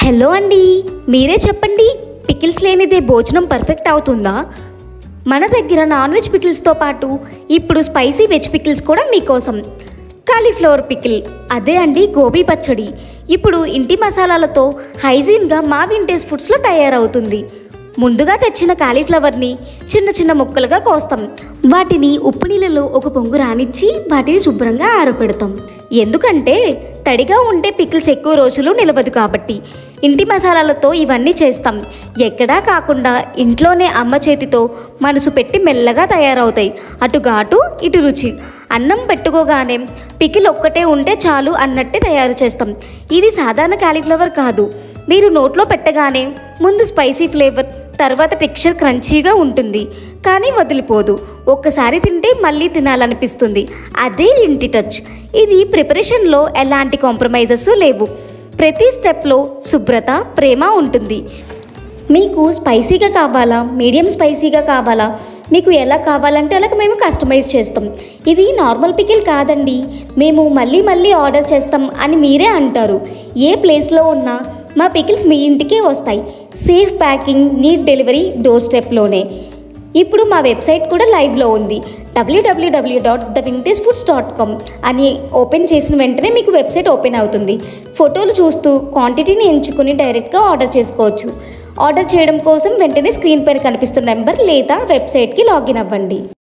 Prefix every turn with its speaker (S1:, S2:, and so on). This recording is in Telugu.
S1: హలో అండి, మీరే చెప్పండి, పికిల్స్ లేనిదే భోజనం పర్ఫెక్ట్ అవుతుందా? మన దగ్గర నాన్ వెజ్ పికిల్స్తో పాటు ఇప్పుడు స్పైసీ వెజ్ పికిల్స్ కూడా మీకోసం. కాలీఫ్లవర్ పికిల్, అదే అండి గోబీ పచ్చడి. ఇప్పుడు ఇంటి మసాలాలతో హైజీన్గా మా వింటేజ్ ఫుడ్స్లో తయారవుతుంది. ముందుగా తెచ్చిన కాలీఫ్లవర్ని చిన్న చిన్న ముక్కలుగా కోస్తాం. వాటిని ఉప్పు నీళ్ళలో ఒక పొంగు రానిచ్చి వాటిని శుభ్రంగా ఆరబెడతాం. ఎందుకంటే తడిగా ఉంటే పికిల్స్ ఎక్కువ రోజులు నిలవదు కాబట్టి. ఇంటి మసాలాలతో ఇవన్నీ చేస్తాం. ఎక్కడా కాకుండా ఇంట్లోనే అమ్మ చేతితో మనసు పెట్టి మెల్లగా తయారవుతాయి. అటు ఘాటు ఇటు రుచి. అన్నం పెట్టుకోగానే పికిల్ ఒక్కటే ఉంటే చాలు అన్నట్టే తయారు చేస్తాం. ఇది సాధారణ కాలీఫ్లవర్ కాదు. మీరు నోట్లో పెట్టగానే ముందు స్పైసీ ఫ్లేవర్, తర్వాత టెక్స్చర్ క్రంచీగా ఉంటుంది, కానీ వదిలిపోదు. ఒక్కసారి తింటే మళ్ళీ తినాలనిపిస్తుంది. అదే ఇంటి టచ్. ఇది ప్రిపరేషన్లో ఎలాంటి కాంప్రమైజెస్ లేవు. ప్రతి స్టెప్లో శుభ్రత, ప్రేమ ఉంటుంది. మీకు స్పైసీగా కావాలా, మీడియం స్పైసీగా కావాలా, మీకు ఎలా కావాలంటే అలా మేము కస్టమైజ్ చేస్తాం. ఇది నార్మల్ పికిల్ కాదండి, మేము మళ్ళీ మళ్ళీ ఆర్డర్ చేస్తాం అని మీరే అంటారు. ఏ ప్లేస్లో ఉన్నా మా పికిల్స్ మీ ఇంటికే వస్తాయి. Safe packing, neat delivery door స్టెప్లోనే. ఇప్పుడు మా వెబ్సైట్ కూడా లైవ్లో ఉంది. www.thevintagefoods.com అని ఓపెన్ చేసిన వెంటనే మీకు వెబ్సైట్ ఓపెన్ అవుతుంది. ఫోటోలు చూస్తూ క్వాంటిటీని ఎంచుకుని డైరెక్ట్గా ఆర్డర్ చేసుకోవచ్చు. ఆర్డర్ చేయడం కోసం వెంటనే స్క్రీన్ పైన కనిపిస్తున్న నెంబర్ లేదా వెబ్సైట్కి లాగిన్ అవ్వండి.